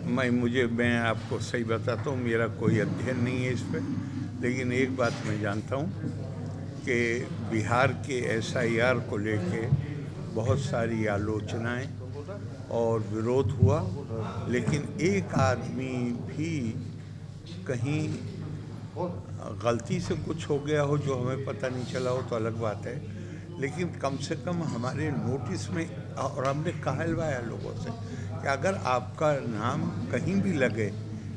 मैं आपको सही बताता हूँ, मेरा कोई अध्ययन नहीं है इस पे, लेकिन एक बात मैं जानता हूँ कि बिहार के एसआईआर को लेके बहुत सारी आलोचनाएं और विरोध हुआ, लेकिन एक आदमी भी कहीं गलती से कुछ हो गया हो जो हमें पता नहीं चला हो तो अलग बात है, लेकिन कम से कम हमारे नोटिस में, और हमने कहलवाया लोगों से कि अगर आपका नाम कहीं भी लगे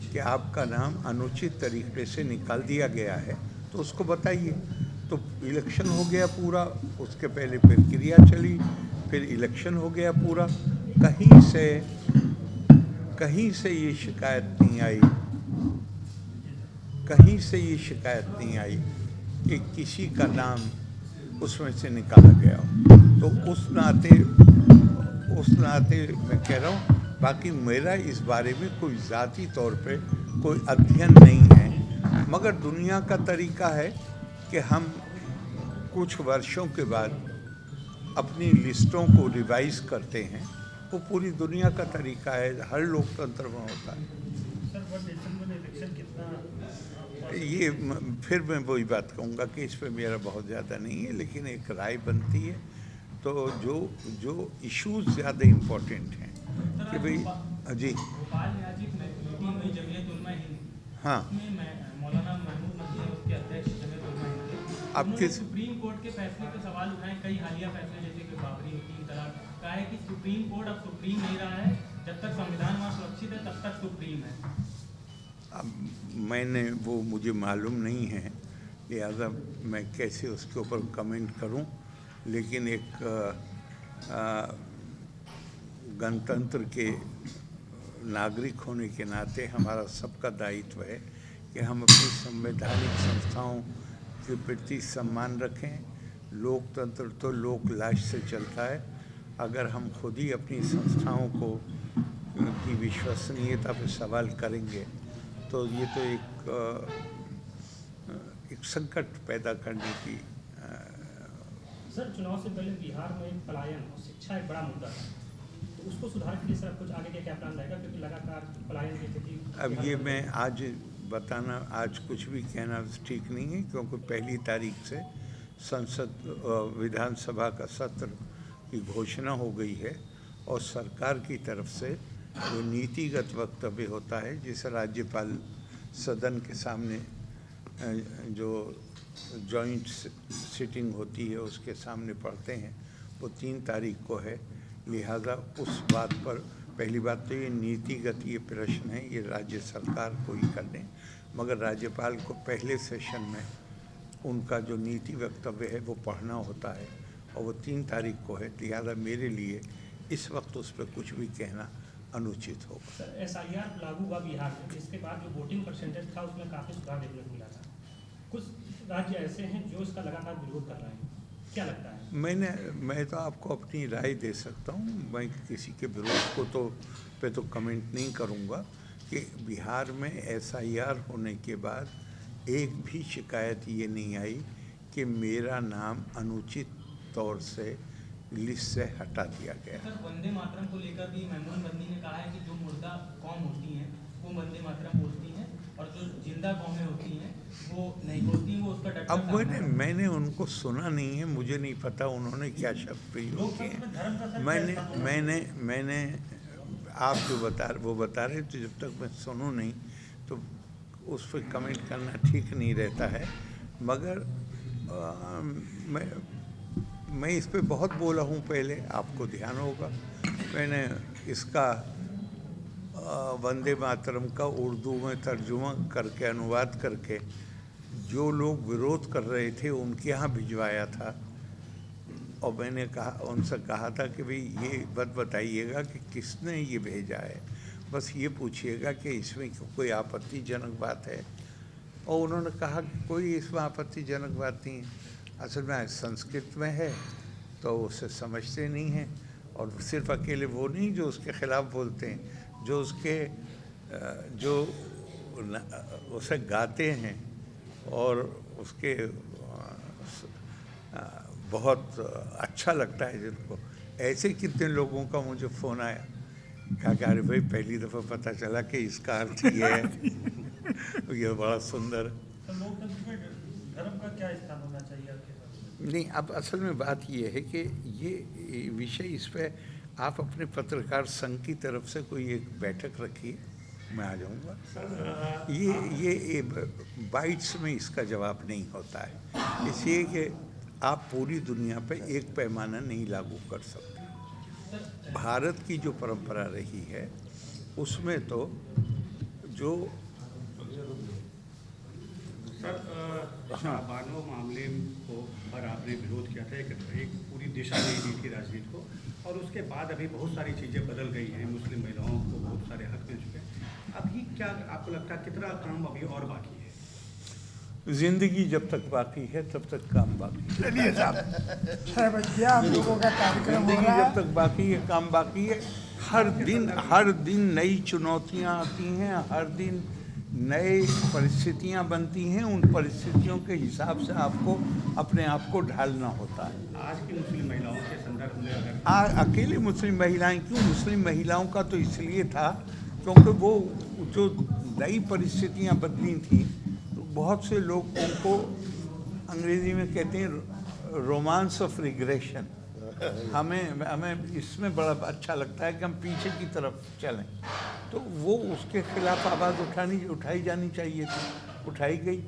कि आपका नाम अनुचित तरीके से निकाल दिया गया है तो उसको बताइए। तो इलेक्शन हो गया पूरा, उसके पहले प्रक्रिया चली, फिर इलेक्शन हो गया पूरा, कहीं से ये शिकायत नहीं आई, कहीं से ये शिकायत नहीं आई कि किसी का नाम उसमें से निकाला गया हो। तो उस नाते मैं कह रहा हूँ, बाकी मेरा इस बारे में कोई ज़ाती तौर पे कोई अध्ययन नहीं है, मगर दुनिया का तरीका है कि हम कुछ वर्षों के बाद अपनी लिस्टों को रिवाइज करते हैं। वो पूरी दुनिया का तरीका है, हर लोकतंत्र में होता है। सर, बट दिसंबर में इलेक्शन कितना ये फिर मैं वही बात कहूँगा कि इस पे मेरा बहुत ज़्यादा नहीं है, लेकिन एक राय बनती है। तो जो जो इश्यूज ज़्यादा इम्पोर्टेंट हैं सर, कि आज भाई। जी भोपाल में आज एक मीटिंग हुई जमीयत उलमा हिंद। हाँ। उसमें मौलाना महमूद नदवी है उसके अध्यक्ष जमीयत उलमा हिंद के। आप उन्होंने किस सुप्रीम कोर्ट के फैसले पे सवाल उठाए, कई हालिया फैसले जैसे कि बाबरी और 3 तलाक। कहा है कि सुप्रीम कोर्ट अब सुप्रीम नहीं रहा है, जब तक संविधान वहाँ सुरक्षित है तब तक सुप्रीम है। अब वो मुझे मालूम नहीं है, लिहाजा मैं कैसे उसके ऊपर कमेंट करूं, लेकिन एक गणतंत्र के नागरिक होने के नाते हमारा सबका दायित्व है कि हम अपनी संवैधानिक संस्थाओं के प्रति सम्मान रखें। लोकतंत्र तो लोकलाज से चलता है। अगर हम खुद ही अपनी संस्थाओं को की विश्वसनीयता पर सवाल करेंगे तो ये तो एक संकट पैदा करने की। सर, चुनाव से पहले बिहार में पलायन और शिक्षा एक बड़ा मुद्दा था, तो उसको सुधार के लिए सर कुछ आगे के क्या प्लान रहेगा, क्योंकि लगातार पलायन की स्थिति। अब ये मैं आज बताना, आज कुछ भी कहना ठीक नहीं है, क्योंकि 1 तारीख से विधानसभा का सत्र की घोषणा हो गई है और सरकार की तरफ से जो नीतिगत वक्तव्य होता है, जिसे राज्यपाल सदन के सामने जो जॉइंट सिटिंग होती है उसके सामने पढ़ते हैं, वो 3 तारीख को है। लिहाजा उस बात पर पहली बात तो ये नीतिगत ये प्रश्न है, ये राज्य सरकार को ही करने, मगर राज्यपाल को पहले सेशन में उनका जो नीति वक्तव्य है वो पढ़ना होता है और वो 3 तारीख को है। लिहाजा मेरे लिए इस वक्त उस पर कुछ भी कहना अनुचित होगा। सर, एसआईआर लागू हुआ बिहार में, जिसके बाद जो वोटिंग परसेंटेज था उसमें काफ़ी सुधार देखने को मिला था। कुछ राज्य ऐसे हैं जो इसका लगातार विरोध कर रहे हैं, क्या लगता है? मैं तो आपको अपनी राय दे सकता हूँ, मैं किसी के विरोध को तो कमेंट नहीं करूँगा कि बिहार में एसआईआर होने के बाद एक भी शिकायत ये नहीं आई कि मेरा नाम अनुचित तौर से लिस्ट से हटा दिया गया। सर, वंदे मातरम को लेकर भी महमूद नदवी ने कहा है कि जो मुर्दा कौम होती हैं वो वंदे मातरम बोलती हैं और जो जिंदा कौमें होती हैं वो नहीं बोलती, वो उसका डट। अब मैंने उनको सुना नहीं है, मुझे नहीं पता उन्होंने क्या शब्द प्रयोग किए हैं। मैंने आप जो वो बता रहे तो जब तक मैं सुनूं नहीं तो उस पर कमेंट करना ठीक नहीं रहता है। मगर मैं इस पे बहुत बोला हूँ पहले, आपको ध्यान होगा। मैंने इसका वंदे मातरम का उर्दू में तर्जुमा करके, अनुवाद करके जो लोग विरोध कर रहे थे उनके यहाँ भिजवाया था और मैंने उनसे कहा था कि भाई ये बताइएगा कि किसने ये भेजा है, बस ये पूछिएगा कि इसमें कोई आपत्तिजनक बात है। और उन्होंने कहा कि कोई इसमें आपत्तिजनक बात नहीं है। असल में संस्कृत में है तो उसे समझते नहीं हैं, और सिर्फ अकेले वो नहीं जो उसके ख़िलाफ़ बोलते हैं, जो उसे गाते हैं और उसके बहुत अच्छा लगता है जिनको। ऐसे कितने लोगों का मुझे फ़ोन आया क्या कह रहे भाई, पहली दफ़ा पता चला कि इसका अर्थ ये है। ये बड़ा सुंदर। तो लोकतंत्र में धर्म का क्या स्थान होना चाहिए आपके हिसाब से? नहीं, अब असल में बात ये है कि ये विषय, इस पे आप अपने पत्रकार संघ की तरफ से कोई एक बैठक रखिए, मैं आ जाऊंगा। ये बाइट्स में इसका जवाब नहीं होता है, इसलिए कि आप पूरी दुनिया पे एक पैमाना नहीं लागू कर सकते। भारत की जो परंपरा रही है उसमें तो जो बानो मामले को पर आपने विरोध किया था, एक पूरी दिशा नहीं दी थी राजनीति को, और उसके बाद अभी बहुत सारी चीज़ें बदल गई हैं, मुस्लिम महिलाओं को बहुत सारे हक मिल चुके हैं। अभी क्या आपको लगता है कितना काम अभी और बाकी है? जिंदगी जब तक बाकी है तब तक काम बाकी है। चलिए साहब, 6 बज गया, हम लोगों का कार्यक्रम हो जिंदगी रहा जब है। तक बाकी है, काम बाकी है। हर दिन नई चुनौतियां आती हैं, हर दिन नए परिस्थितियां बनती हैं। उन परिस्थितियों के हिसाब से आपको अपने आप को ढालना होता है। आज की मुस्लिम महिलाओं के संदर्भ में अगर अकेले मुस्लिम महिलाएं क्यों, मुस्लिम महिलाओं का तो इसलिए था क्योंकि वो जो नई परिस्थितियां बदली थी, तो बहुत से लोगों को अंग्रेजी में कहते हैं रोमांस ऑफ रिग्रेशन। हमें इसमें बड़ा अच्छा लगता है कि हम पीछे की तरफ चलें, तो वो उसके खिलाफ आवाज़ उठाई जानी चाहिए थी, उठाई गई।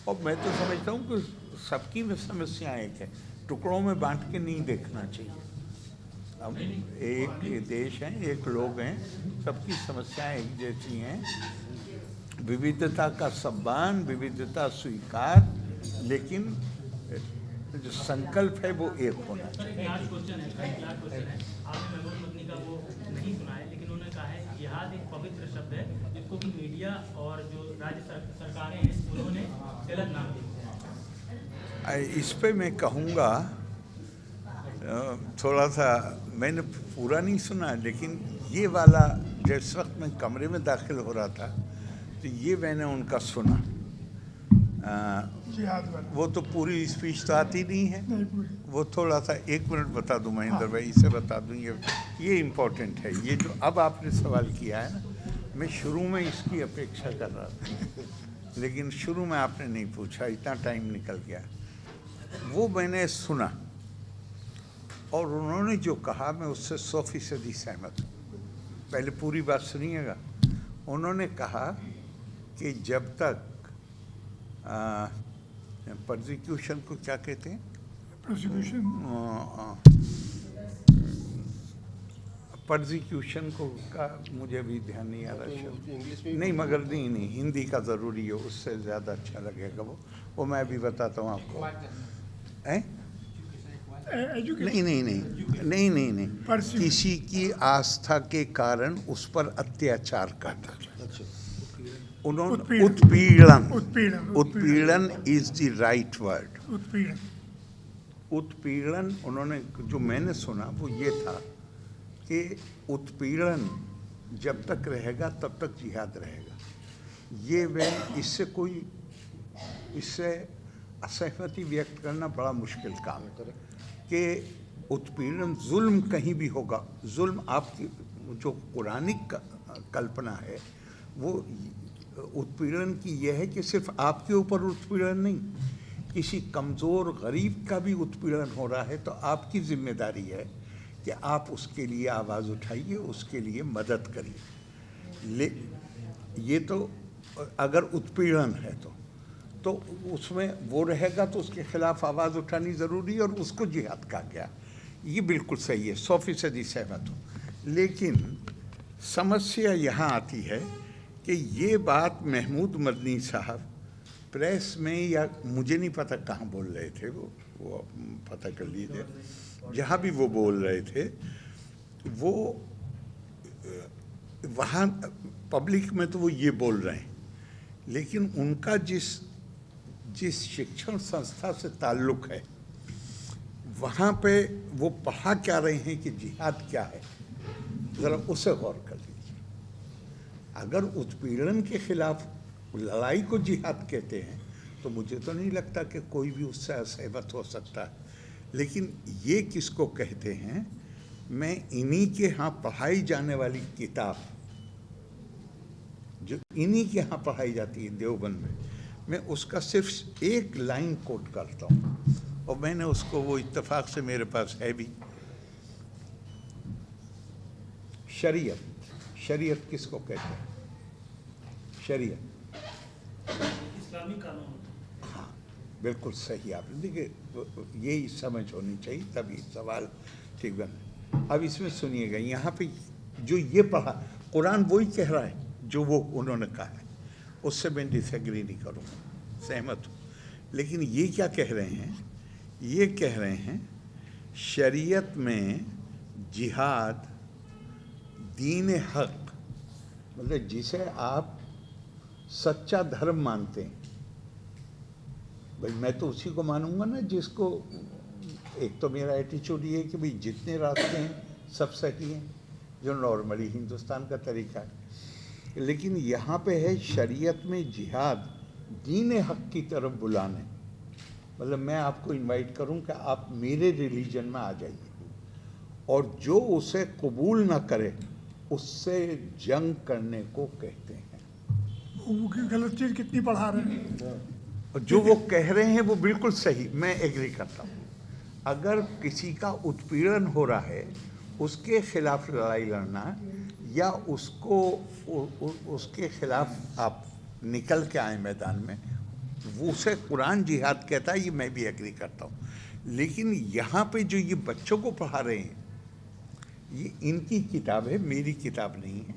और मैं तो समझता हूँ कि सबकी में समस्या एक है, टुकड़ों में बांट के नहीं देखना चाहिए। हम एक देश हैं, एक लोग हैं, सबकी समस्याएं एक जैसी हैं। विविधता का सम्मान, विविधता स्वीकार, लेकिन जो संकल्प है वो एक होना चाहिए। सर, एक लास्ट क्वेश्चन है। आपने महमूद मदनी का वो नहीं सुना है, लेकिन उन्होंने कहा है जिहाद एक पवित्र शब्द है, जिसको कि मीडिया और जो राज्य सरकारें हैं उन्होंने गलत नाम दिया है। इस पे मैं कहूँगा, थोड़ा सा मैंने पूरा नहीं सुना, लेकिन ये वाला जिस वक्त मैं कमरे में दाखिल हो रहा था तो ये मैंने उनका सुना। जिहाद वाला वो तो पूरी स्पीच तो आती नहीं है, नहीं पूरी। वो थोड़ा सा 1 मिनट बता दूं महेंद्र भाई, इसे बता दूं, ये इम्पोर्टेंट है। ये जो अब आपने सवाल किया है ना, मैं शुरू में इसकी अपेक्षा कर रहा था, लेकिन शुरू में आपने नहीं पूछा, इतना टाइम निकल गया। वो मैंने सुना और उन्होंने जो कहा मैं उससे 100% सहमत हूँ। पहले पूरी बात सुनिएगा। उन्होंने कहा कि जब तक प्रोसिक्यूशन को क्या कहते हैं, प्रोसिक्यूशन प्रोसिक्यूशन को का मुझे अभी ध्यान नहीं आ रहा शब्द, नहीं मगर नहीं हिंदी का ज़रूरी है, उससे ज़्यादा अच्छा लगेगा वो मैं अभी बताता हूँ आपको। हैं? नहीं, किसी की आस्था के कारण उस पर अत्याचार करना। उन्होंने उत्पीड़न इज द राइट वर्ड। उत्पीड़न उन्होंने जो मैंने सुना वो ये था कि उत्पीड़न जब तक रहेगा तब तक जिहाद रहेगा। ये मैं इससे असहमति व्यक्त करना बड़ा मुश्किल काम है कि उत्पीड़न जुल्म कहीं भी होगा। जुल्म आपकी जो कुरानिक कल्पना है वो उत्पीड़न की यह है कि सिर्फ आपके ऊपर उत्पीड़न नहीं, किसी कमज़ोर गरीब का भी उत्पीड़न हो रहा है तो आपकी जिम्मेदारी है कि आप उसके लिए आवाज़ उठाइए, उसके लिए मदद करिए। ये तो अगर उत्पीड़न है तो उसमें वो रहेगा तो उसके खिलाफ आवाज़ उठानी ज़रूरी है और उसको जिहाद कहा गया। ये बिल्कुल सही है, 100% सहमत हूँ। लेकिन समस्या यहाँ आती है कि ये बात महमूद मदनी साहब प्रेस में या मुझे नहीं पता कहाँ बोल रहे थे, वो पता कर लीजिए, जहाँ भी वो बोल रहे थे वो वहाँ पब्लिक में तो वो ये बोल रहे हैं, लेकिन उनका जिस शिक्षण संस्था से ताल्लुक़ है वहाँ पे वो पढ़ा क्या रहे हैं कि जिहाद क्या है, ज़रा उसे गौर कर लीजिए। अगर उत्पीड़न के खिलाफ लड़ाई को जिहाद कहते हैं तो मुझे तो नहीं लगता कि कोई भी उससे असहमत हो सकता है। लेकिन ये किसको कहते हैं मैं इन्हीं के यहाँ पढ़ाई जाने वाली किताब, जो इन्हीं के यहाँ पढ़ाई जाती है देवबंद में, मैं उसका सिर्फ एक लाइन कोट करता हूँ और मैंने उसको, वो इत्तेफाक से मेरे पास है भी। शरीयत किसको कहते हैं? शरीयत इस्लामी कानून। हाँ, बिल्कुल सही आपने, देखिए यही समझ होनी चाहिए तभी सवाल ठीक बना। अब इसमें सुनिएगा, यहाँ पे जो ये पढ़ा, कुरान वही कह रहा है जो वो उन्होंने कहा है, उससे मैं डिसएग्री नहीं करूँगा, सहमत हूँ। लेकिन ये क्या कह रहे हैं? ये कह रहे हैं शरीयत में जिहाद दीन हक, मतलब जिसे आप सच्चा धर्म मानते हैं, भाई मैं तो उसी को मानूंगा ना जिसको, एक तो मेरा एटीट्यूड ये है कि भाई जितने रास्ते हैं सब सही हैं, जो नॉर्मली हिंदुस्तान का तरीका है। लेकिन यहाँ पे है शरीयत में जिहाद दीन हक की तरफ बुलाने, मतलब मैं आपको इनवाइट करूँ कि आप मेरे रिलीजन में आ जाइए, और जो उसे कबूल ना करे उससे जंग करने को कहते हैं। वो गलत चीज़ कितनी पढ़ा रहे हैं। और जो वो कह रहे हैं वो बिल्कुल सही, मैं एग्री करता हूँ। अगर किसी का उत्पीड़न हो रहा है, उसके खिलाफ लड़ाई लड़ना, या उसको उसके खिलाफ आप निकल के आए मैदान में, वो उसे कुरान जिहाद कहता है, ये मैं भी एग्री करता हूँ। लेकिन यहाँ पे जो ये बच्चों को पढ़ा रहे हैं, ये इनकी किताब है, मेरी किताब नहीं है।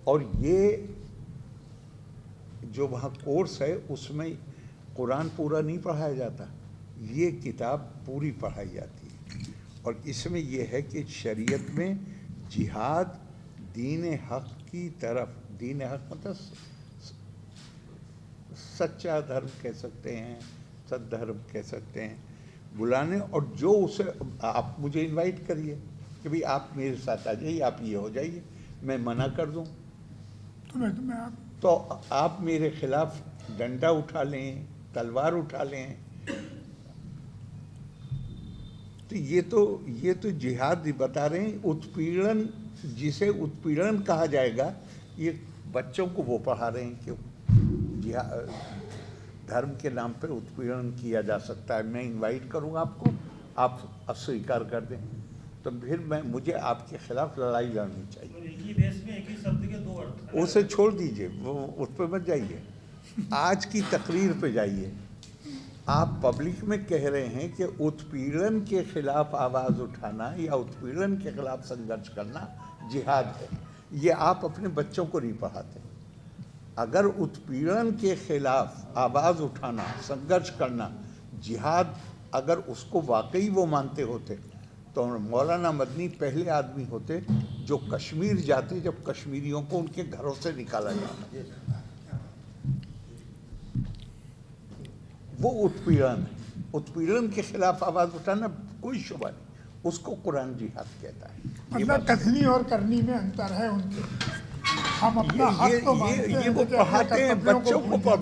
और ये जो वहाँ कोर्स है उसमें कुरान पूरा नहीं पढ़ाया जाता, ये किताब पूरी पढ़ाई जाती है। और इसमें यह है कि शरीयत में जिहाद दीन हक की तरफ, दीन हक मतलब सच्चा धर्म कह सकते हैं, सद्धर्म कह सकते हैं, बुलाने। और जो उसे, आप मुझे इनवाइट करिए कि भाई आप मेरे साथ आ जाइए, आप ये हो जाइए, मैं मना कर दूं तो आप मेरे खिलाफ डंडा उठा लें, तलवार उठा लें, तो ये तो जिहाद बता रहे हैं। उत्पीड़न, जिसे उत्पीड़न कहा जाएगा, ये बच्चों को वो पढ़ा रहे हैं कि धर्म के नाम पे उत्पीड़न किया जा सकता है। मैं इनवाइट करूँगा आपको, आप अस्वीकार कर दें तो फिर मुझे आपके खिलाफ लड़ाई लड़नी चाहिए। एक ही देश में एक ही शब्द के दो अर्थ। उसे छोड़ दीजिए, वो उस पर मत जाइए। आज की तकरीर पे जाइए। आप पब्लिक में कह रहे हैं कि उत्पीड़न के खिलाफ आवाज़ उठाना या उत्पीड़न के खिलाफ संघर्ष करना जिहाद है। ये आप अपने बच्चों को नहीं पढ़ाते। अगर उत्पीड़न के खिलाफ आवाज़ उठाना, संघर्ष करना जिहाद, अगर उसको वाकई वो मानते होते तो मौलाना मदनी पहले आदमी होते जो कश्मीर जाते जब कश्मीरियों को उनके घरों से निकाला जाता। वो उत्पीड़न है। उत्पीड़न के खिलाफ आवाज़ उठाना कोई शुबा नहीं, उसको कुरान जिहाद कहता है। मतलब कथनी और करनी में अंतर है उनके। हम अपना हक तो मानते हैं, ये वो पढ़ाते हैं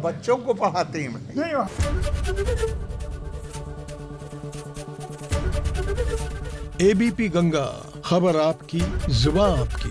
बच्चों को पढ़ाते हैं नहीं। एबीपी गंगा, खबर आपकी, जुबान आपकी।